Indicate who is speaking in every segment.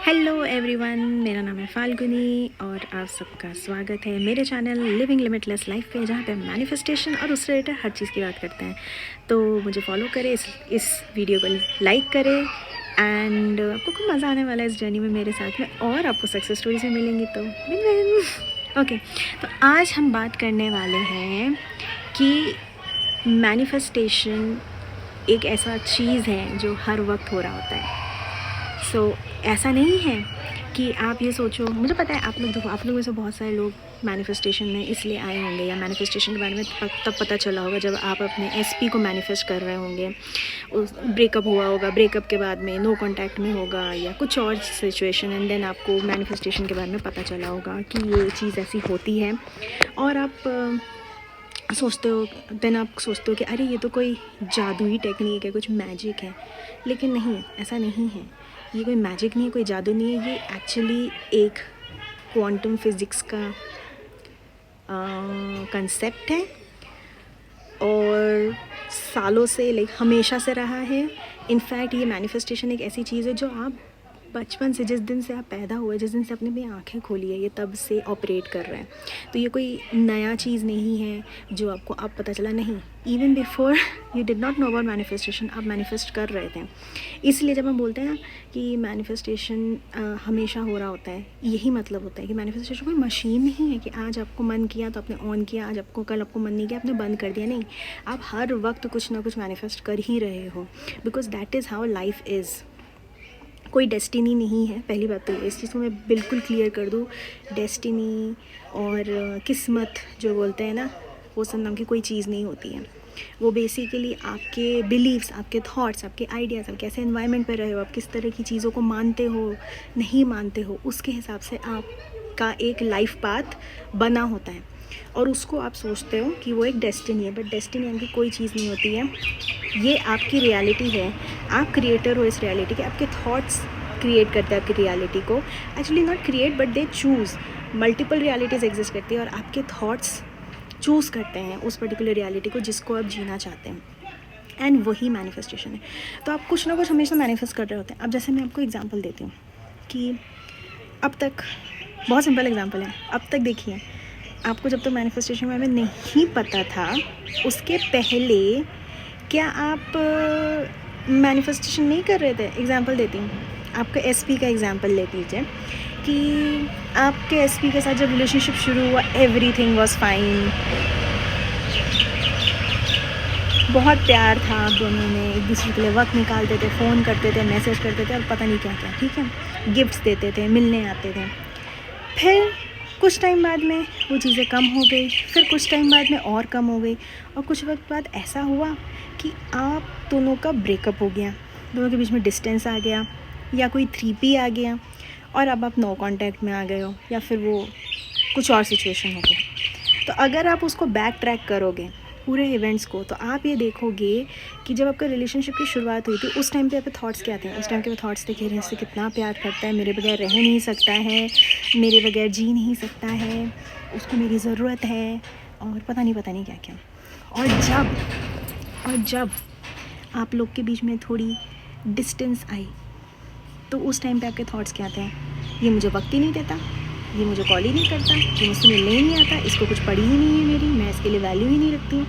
Speaker 1: Hello everyone, मेरा नाम है फाल्गुनी और आप सबका स्वागत है मेरे चैनल लिविंग लिमिटलेस लाइफ पे, जहाँ पे मैनिफेस्टेशन और उससे रिलेटेड हर चीज़ की बात करते हैं। तो मुझे फॉलो करें, इस वीडियो को लाइक करें एंड आपको खूब मज़ा आने वाला है इस जर्नी में मेरे साथ में, और आपको सक्सेस स्टोरी से मिलेंगी तो विन विन। ओके, तो आज हम बात करने वाले हैं कि मैनिफेस्टेशन एक ऐसा चीज़ है जो हर वक्त हो रहा होता है। ऐसा नहीं है कि आप ये सोचो, मुझे पता है आप लोग देखो, आप लोगों में से बहुत सारे लोग मैनिफेस्टेशन में इसलिए आए होंगे या मैनिफेस्टेशन के बारे में तब पता चला होगा जब आप अपने एसपी को मैनिफेस्ट कर रहे होंगे। उस ब्रेकअप हुआ होगा, ब्रेकअप के बाद में नो कांटेक्ट में होगा या कुछ और सिचुएशन, एंड देन आपको मैनिफेस्टेशन के बारे में पता चला होगा कि ये चीज़ ऐसी होती है। और आप सोचते हो, देन आप सोचते हो कि अरे ये तो कोई जादुई टेक्निक है, कुछ मैजिक है। लेकिन नहीं, ऐसा नहीं है। ये कोई मैजिक नहीं है, कोई जादू नहीं है। ये एक्चुअली एक क्वांटम फिज़िक्स का कंसेप्ट है और सालों से, हमेशा से रहा है। इनफैक्ट ये मैनिफेस्टेशन एक ऐसी चीज़ है जो आप बचपन से, जिस दिन से आप पैदा हुए, जिस दिन से आपने अपनी आँखें खोली है, ये तब से ऑपरेट कर रहे हैं। तो ये कोई नया चीज़ नहीं है जो आपको अब पता चला, नहीं। Even before you did not know about manifestation, आप मैनिफेस्ट कर रहे थे। इसलिए जब हम बोलते हैं ना कि मैनिफेस्टेशन हमेशा हो रहा होता है, यही मतलब होता है कि मैनिफेस्टेशन कोई मशीन नहीं है कि आज आपको मन किया तो आपने ऑन किया, आज आपको कल आपको मन नहीं किया आपने बंद कर दिया। नहीं, आप हर वक्त कुछ ना कुछ मैनिफेस्ट कर ही रहे हो, because that is how life is. कोई डेस्टिनी नहीं है, पहली बात तो इस चीज़ को मैं बिल्कुल क्लियर कर दूँ। डेस्टिनी और किस्मत जो बोलते हैं ना, वो सब नाम की कोई चीज़ नहीं होती है। वो बेसिकली आपके बिलीव्स, आपके थॉट्स, आपके आइडियाज़, आप कैसे एनवायरनमेंट पर रहे हो, आप किस तरह की चीज़ों को मानते हो, नहीं मानते हो, उसके हिसाब से आपका एक लाइफ पाथ बना होता है और उसको आप सोचते हो कि वो एक डेस्टिनी है। बट डेस्टिनी यानी कि कोई चीज़ नहीं होती है, ये आपकी रियलिटी है। आप क्रिएटर हो इस रियलिटी के, आपके थॉट्स क्रिएट करते हैं आपकी रियलिटी को। Actually not create but they choose. Multiple realities exist करती है और आपके थॉट्स चूज़ करते हैं उस पर्टिकुलर रियलिटी को जिसको आप जीना चाहते हैं, एंड वही मैनिफेस्टेशन है। तो आप कुछ ना कुछ हमेशा मैनिफेस्ट कर रहे होते हैं। अब जैसे मैं आपको एग्जांपल देती हूँ कि अब तक, बहुत सिंपल एग्जांपल है, अब तक देखिए, आपको जब तक मैनिफेस्टेशन के बारे में नहीं पता था, उसके पहले क्या आप मैनिफेस्टेशन नहीं कर रहे थे? एग्जांपल देती हूँ, आपका एसपी का एग्जांपल ले लीजिए कि आपके एसपी के साथ जब रिलेशनशिप शुरू हुआ, एवरीथिंग वाज फाइन, बहुत प्यार था आप दोनों में, एक दूसरे के लिए वक्त निकालते थे, फ़ोन करते थे, मैसेज करते थे और पता नहीं क्या क्या, ठीक है, गिफ्ट्स देते थे, मिलने आते थे। फिर कुछ टाइम बाद में वो चीज़ें कम हो गई, फिर कुछ टाइम बाद में और कम हो गई, और कुछ वक्त बाद ऐसा हुआ कि आप दोनों का ब्रेकअप हो गया, दोनों के बीच में डिस्टेंस आ गया या कोई 3P आ गया और अब आप नो कांटेक्ट में आ गए हो, या फिर वो कुछ और सिचुएशन हो गया। तो अगर आप उसको बैक ट्रैक करोगे पूरे इवेंट्स को, तो आप ये देखोगे कि जब आपका रिलेशनशिप की शुरुआत हुई थी, उस टाइम पे आपके थॉट्स क्या थे? उस टाइम के थॉट्स थे कि इससे कितना प्यार करता है, मेरे बगैर रह नहीं सकता है, मेरे बगैर जी नहीं सकता है, उसको मेरी ज़रूरत है, और पता नहीं क्या क्या। और जब आप लोग के बीच में थोड़ी डिस्टेंस आई, तो उस टाइम पे आपके थॉट्स क्या थे? ये मुझे वक्त ही नहीं देता, ये मुझे कॉल ही नहीं करता, ये मुझसे मिलने ही नहीं आता, इसको कुछ पड़ी ही नहीं है मेरी, मैं इसके लिए वैल्यू ही नहीं रखती हूँ।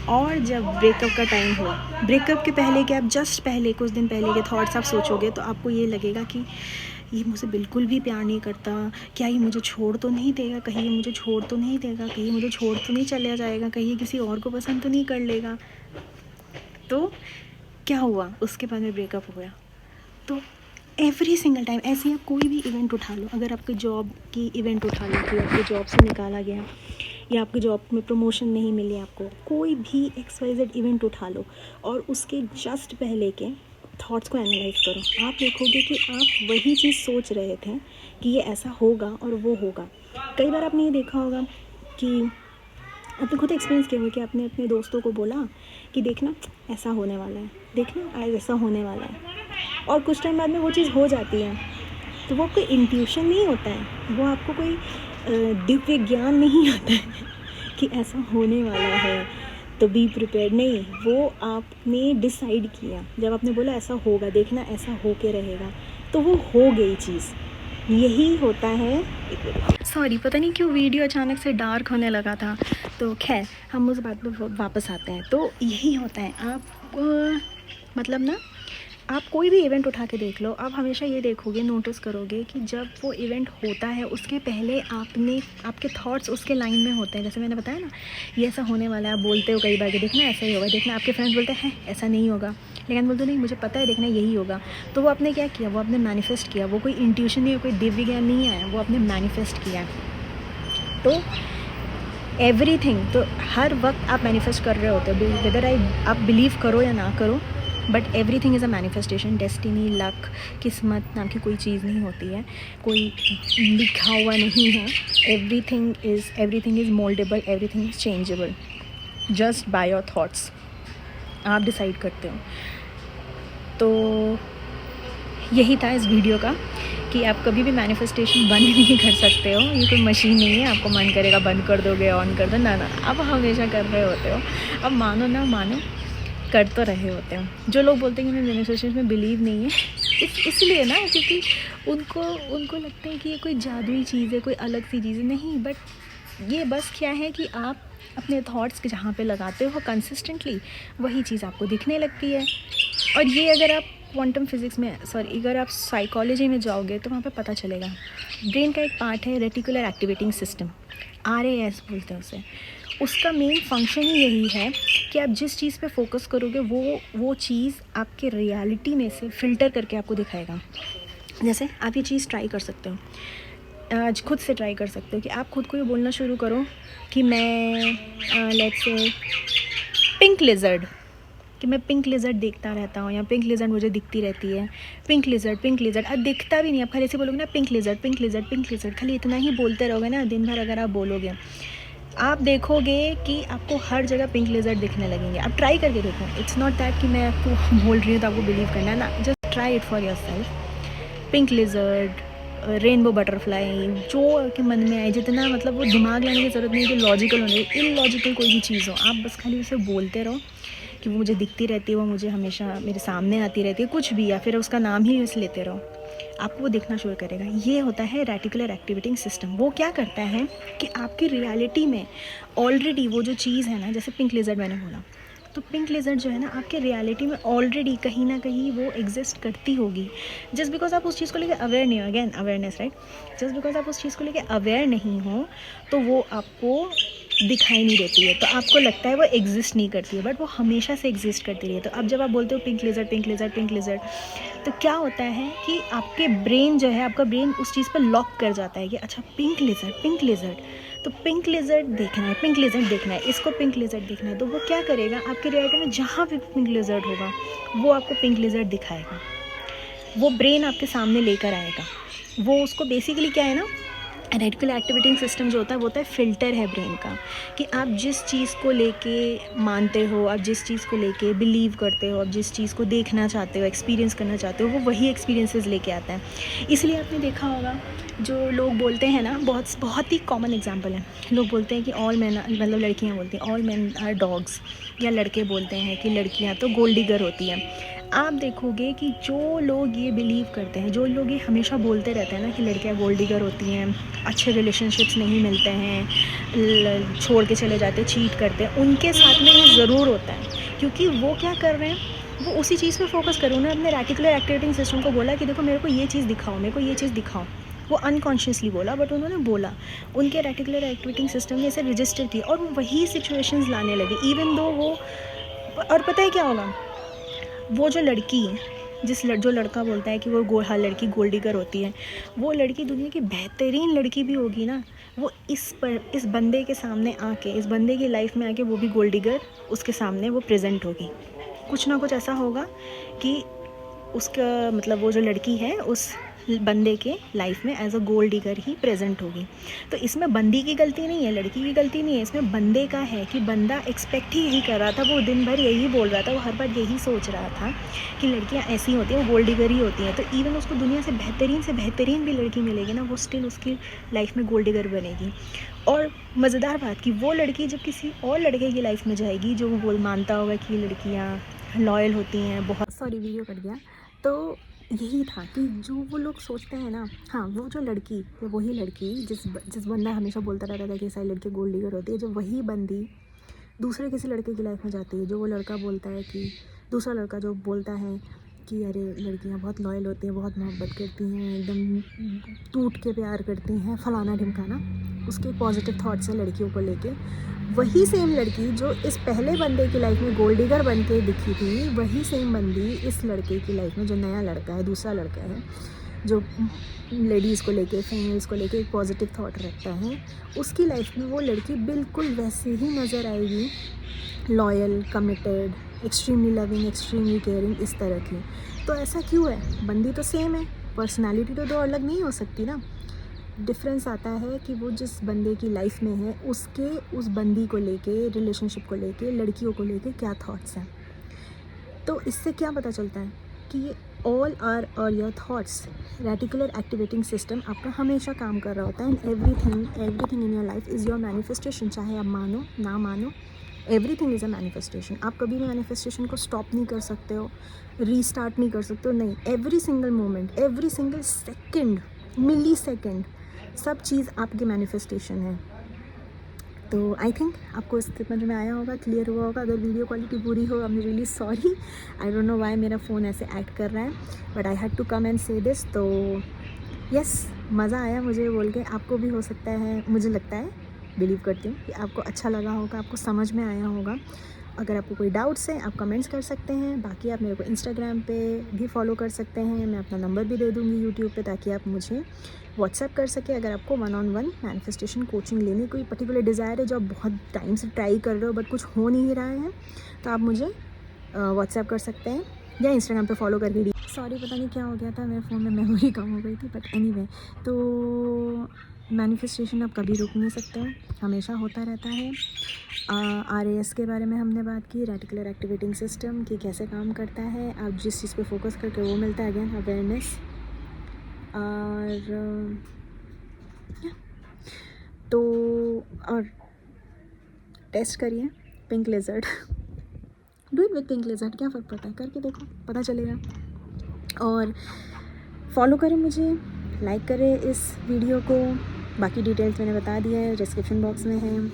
Speaker 1: और जब ब्रेकअप का टाइम हुआ, ब्रेकअप के पहले के, आप जस्ट पहले, कुछ दिन पहले के थॉट्स आप सोचोगे तो आपको ये लगेगा कि ये मुझे बिल्कुल भी प्यार नहीं करता, क्या ये मुझे छोड़ तो नहीं देगा, कहीं ये मुझे छोड़ तो नहीं देगा, कहीं मुझे छोड़ तो नहीं चला जाएगा, कहीं ये किसी और को पसंद तो नहीं कर लेगा। तो क्या हुआ? उसके बाद में ब्रेकअप हो गया। तो एवरी सिंगल टाइम ऐसे आप कोई भी इवेंट उठा लो, अगर आपके जॉब की इवेंट उठा लो कि आपके जॉब से निकाला गया या आपके जॉब में प्रमोशन नहीं मिली आपको, कोई भी XYZ इवेंट उठा लो और उसके जस्ट पहले के थॉट्स को एनालाइज करो, आप देखोगे कि आप वही चीज़ सोच रहे थे कि ये ऐसा होगा और वो होगा। कई बार आपने ये देखा होगा कि आपने खुद एक्सपीरियंस किया होगा कि आपने अपने दोस्तों को बोला कि देखना ऐसा होने वाला है, देखना आज ऐसा होने वाला है, और कुछ टाइम बाद में वो चीज़ हो जाती है। तो वो कोई इंट्यूशन नहीं होता है, वो आपको कोई दिव्य ज्ञान नहीं आता है कि ऐसा होने वाला है तो बी प्रिपेयर्ड, नहीं, वो आपने डिसाइड किया। जब आपने बोला ऐसा होगा, देखना ऐसा हो के रहेगा, तो वो हो गई चीज़। यही होता है। सॉरी, पता नहीं क्यों वीडियो अचानक से डार्क होने लगा था। तो खैर, हम उस बात पर वापस आते हैं। तो यही होता है, आप मतलब ना, आप कोई भी इवेंट उठा के देख लो, आप हमेशा ये देखोगे, नोटिस करोगे कि जब वो इवेंट होता है उसके पहले आपके थॉट्स उसके लाइन में होते हैं। जैसे मैंने बताया ना, ये ऐसा होने वाला है, आप बोलते हो कई बार कि देखना ऐसा ही होगा, देखना, आपके फ्रेंड्स बोलते हैं ऐसा नहीं होगा, लेकिन बोलते नहीं मुझे पता है, देखना यही होगा। तो वो आपने क्या किया, वो आपने मैनिफेस्ट किया। वो कोई इंट्यूशन नहीं है, कोई दिव्य ज्ञान नहीं आया, वो आपने मैनिफेस्ट किया है। तो एवरीथिंग, तो हर वक्त आप मैनिफेस्ट कर रहे होते हो, वेदर आप बिलीव करो या ना करो, but everything is a manifestation. Destiny, luck, किस्मत नाम की कोई चीज़ नहीं होती है, कोई लिखा हुआ नहीं है। Everything is mouldable, everything is changeable, just by your thoughts. आप डिसाइड करते हो। तो यही था इस वीडियो का, कि आप कभी भी मैनिफेस्टेशन बंद नहीं कर सकते हो। ये कोई मशीन नहीं है, आपको मन करेगा बंद कर दोगे, ऑन कर दो, ना ना, आप हमेशा कर रहे होते हो। अब मानो ना मानो, कर तो रहे होते हो। जो लोग बोलते हैं कि मैं मैनिफेस्टेशन में बिलीव नहीं है, इसलिए ना, क्योंकि उनको लगता है कि ये कोई जादुई चीज़ है, कोई अलग सी चीज़ है। नहीं, बट ये बस क्या है कि आप अपने थॉट्स के जहाँ पे लगाते हो कंसिस्टेंटली, वही चीज़ आपको दिखने लगती है। और ये अगर आप क्वांटम फिज़िक्स में, अगर आप साइकोलॉजी में जाओगे तो वहाँ पे पता चलेगा। ब्रेन का एक पार्ट है रेटिकुलर एक्टिवेटिंग सिस्टम, RAS बोलते हैं उसे। उसका मेन फंक्शन ही यही है कि आप जिस चीज़ पे फोकस करोगे वो चीज़ आपके रियलिटी में से फ़िल्टर करके आपको दिखाएगा। जैसे आप ये चीज़ ट्राई कर सकते हो, आज खुद से ट्राई कर सकते हो कि आप खुद को ये बोलना शुरू करो कि मैं लेट्स से पिंक लिजर्ड, कि मैं पिंक लिजर्ड देखता रहता हूँ, या पिंक लिजर्ड मुझे दिखती रहती है। पिंक लिजर्ड अब दिखता भी नहीं, आप खाली ऐसे बोलोगे ना पिंक लिजर्ड, खाली इतना ही बोलते रहोगे ना दिन भर, अगर आप बोलोगे, आप देखोगे कि आपको हर जगह पिंक लिजर्ड दिखने लगेंगे। आप ट्राई करके देखो। इट्स नॉट दैट कि मैं आपको बोल रही हूँ तो आपको बिलीव करना है ना, just try it for your self. Pink lizard, rainbow butterfly, जो आपके मन में आए, जितना मतलब वो दिमाग लाने की ज़रूरत नहीं है कि लॉजिकल होने, इलॉजिकल कोई भी चीज़ हो, आप बस खाली उसे बोलते रहो कि वो मुझे दिखती रहती है, वो मुझे हमेशा मेरे सामने आती रहती है, कुछ भी, या फिर उसका नाम ही बस लेते रहो, आपको वो दिखना शुरू करेगा। ये होता है रेटिकुलर एक्टिवेटिंग सिस्टम। वो क्या करता है कि आपकी रियलिटी में ऑलरेडी वो जो चीज़ है ना, जैसे पिंक लिजर्ड मैंने बोला, तो पिंक लिजर्ड जो है ना, आपके रियलिटी में ऑलरेडी कहीं ना कहीं वो एग्जिस्ट करती होगी। जस्ट बिकॉज आप उस चीज़ को लेकर अवेयर नहीं हो, again awareness, right. Just because आप उस चीज़ को लेकर अवेयर नहीं हो तो वो आपको दिखाई नहीं देती है, तो आपको लगता है वो एग्जिस्ट नहीं करती है, बट वो हमेशा से एग्जिस्ट करती रही है। तो अब जब आप बोलते हो पिंक लिजर्ड, तो क्या होता है कि आपके ब्रेन जो है, आपका ब्रेन उस चीज़ पर लॉक कर जाता है कि अच्छा पिंक लिजर्ड, तो पिंक लिजर्ड देखना है, इसको पिंक लिजर्ड देखना है। तो वो क्या करेगा, आपके रियलिटी में जहाँ भी पिंक लिजर्ड होगा वो आपको पिंक लिजर्ड दिखाएगा, वो ब्रेन आपके सामने लेकर आएगा। वो उसको बेसिकली क्या है ना, रेटिकुलर एक्टिवेटिंग सिस्टम जो होता है वो होता है फ़िल्टर है ब्रेन का, कि आप जिस चीज़ को लेके मानते हो, आप जिस चीज़ को लेके बिलीव करते हो, आप जिस चीज़ को देखना चाहते हो, एक्सपीरियंस करना चाहते हो, वो वही एक्सपीरियंसेस लेके आता है। इसलिए आपने देखा होगा, जो लोग बोलते हैं ना, बहुत ही कॉमन एग्जांपल है, लोग बोलते हैं कि ऑल मैन, मतलब लड़कियां बोलती हैं ऑल मैन आर डॉग्स, या लड़के बोलते हैं कि लड़कियां तो गोल्ड डिगर होती हैं। आप देखोगे कि जो लोग ये बिलीव करते हैं, जो लोग ये हमेशा बोलते रहते हैं ना कि लड़कियां गोल्ड डिगर होती हैं, अच्छे रिलेशनशिप्स नहीं मिलते हैं, छोड़ के चले जाते, चीट करते हैं, उनके साथ में ये ज़रूर होता है। क्योंकि वो क्या कर रहे हैं, वो उसी चीज़ पे फोकस कर रहे हैं। उन्होंने अपने रेटिकुलर एक्टिवेटिंग सिस्टम को बोला कि देखो मेरे को ये चीज़ दिखाओ, मेरे को ये चीज़ दिखाओ। वो अनकॉन्शियसली बोला, बट उन्होंने बोला, उनके रेटिकुलर एक्टिवेटिंग सिस्टम ने इसे रजिस्टर किया, और वो वही सिचुएशंस लाने लगे, इवन दो वो। और पता है क्या होगा, वो जो लड़की, जो लड़का बोलता है कि वो हर लड़की गोल्ड डिगर होती है, वो लड़की दुनिया की बेहतरीन लड़की भी होगी ना, वो इस बंदे के सामने आके, इस बंदे की लाइफ में आके, वो भी गोल्ड डिगर उसके सामने वो प्रेजेंट होगी। कुछ ना कुछ ऐसा होगा कि उसका मतलब वो जो लड़की है उस बंदे के लाइफ में एज अ गोल्ड डिगर ही प्रेजेंट होगी। तो इसमें बंदी की गलती नहीं है, लड़की की गलती नहीं है, इसमें बंदे का है कि बंदा एक्सपेक्ट ही यही कर रहा था, वो दिन भर यही बोल रहा था, वो हर बार यही सोच रहा था कि लड़कियां ऐसी होती हैं, वो गोल्ड डिगर ही होती हैं। तो इवन उसको दुनिया से बेहतरीन भी लड़की मिलेगी ना, वो स्टिल उसकी लाइफ में गोल्ड डिगर बनेगी। और मज़ेदार बात कि वो लड़की जब किसी और लड़के की लाइफ में जाएगी, जो वो मानता होगा कि लड़कियाँ लॉयल होती हैं, बहुत, सॉरी वीडियो कट गया, तो यही था कि जो वो लोग सोचते हैं ना, हाँ, वो जो लड़की, वो वही लड़की जिस बंदा हमेशा बोलता रहता था कि सारी लड़की गोल्ड डिगर होती है, जो वही बंदी दूसरे किसी लड़के की लाइफ में जाती है, जो वो लड़का बोलता है कि दूसरा लड़का जो बोलता है कि अरे लड़कियां बहुत लॉयल होती हैं, बहुत मोहब्बत करती हैं, एकदम टूट के प्यार करती हैं, फलाना ढिमकाना, उसके पॉजिटिव थॉट्स हैं लड़कियों को लेके। वही सेम लड़की जो इस पहले बंदे की लाइफ में गोल्ड डिगर बन के दिखी थी, वही सेम बंदी इस लड़के की लाइफ में, जो नया लड़का है, दूसरा लड़का है, जो लेडीज़ को लेके, फीमेल्स को लेके एक पॉजिटिव थॉट रखता है, उसकी लाइफ में वो लड़की बिल्कुल वैसे ही नज़र आएगी, loyal, committed, extremely loving, extremely caring, इस तरह की। तो ऐसा क्यों है? बंदी तो सेम है, पर्सनालिटी तो दो अलग नहीं हो सकती ना। डिफरेंस आता है कि वो जिस बंदे की लाइफ में है, उसके उस बंदी को लेके, रिलेशनशिप को लेके, लड़कियों को लेके क्या थॉट्स हैं। तो इससे क्या पता चलता है कि ये all are your thoughts, reticular activating system आपका हमेशा काम कर रहा होता है। And everything in your life is your manifestation, चाहे आप मानो ना मानो, एवरीथिंग इज़ अ मैनिफेस्टेशन। आप कभी भी मैनिफेस्टेशन को स्टॉप नहीं कर सकते हो, रीस्टार्ट नहीं कर सकते हो, नहीं। Every single moment, every single second, millisecond, सब चीज़ आपकी मैनिफेस्टेशन है। तो आई थिंक आपको इससे समझ में आया होगा, क्लियर हुआ होगा। अगर वीडियो क्वालिटी बुरी हो, I am really sorry, I don't know why मेरा फ़ोन ऐसे एक्ट कर रहा है, but I had to come and say this. तो यस, मज़ा आया मुझे बोल के। आपको भी हो सकता है, मुझे लगता है, बिलीव करती हूँ कि आपको अच्छा लगा होगा, आपको समझ में आया होगा। अगर आपको कोई डाउट्स हैं, आप कमेंट्स कर सकते हैं। बाकी आप मेरे को इंस्टाग्राम पे भी फॉलो कर सकते हैं, मैं अपना नंबर भी दे दूँगी यूट्यूब पे, ताकि आप मुझे व्हाट्सएप कर सकें। अगर आपको 1-on-1 मैनिफेस्टेशन कोचिंग लेने कोई पर्टिकुलर डिज़ायर है, जो आप बहुत टाइम से ट्राई कर रहे हो बट कुछ हो नहीं रहा है, तो आप मुझे व्हाट्सएप कर सकते हैं या इंस्टाग्राम पे फॉलो करके। सॉरी, पता नहीं क्या हो गया था, मेरे फ़ोन में मेमोरी कम हो गई थी, बट एनीवे, तो मैनिफेस्टेशन आप कभी रुक नहीं सकते हो, हमेशा होता रहता है। RAS के बारे में हमने बात की, रेटिकुलर एक्टिवेटिंग सिस्टम, कि कैसे काम करता है। आप जिस चीज़ पे फोकस करके वो मिलता है, अगेन अवेयरनेस। और तो और टेस्ट करिए pink लेजर्ड, do it with pink लेजर्ड, क्या फ़र्क पड़ता है, करके देखो, पता चलेगा। और फॉलो करें मुझे, लाइक करें इस वीडियो को। बाकी डिटेल्स मैंने बता दिया है, डिस्क्रिप्शन बॉक्स में है।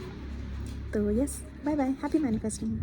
Speaker 1: तो yes, bye bye, happy manifesting.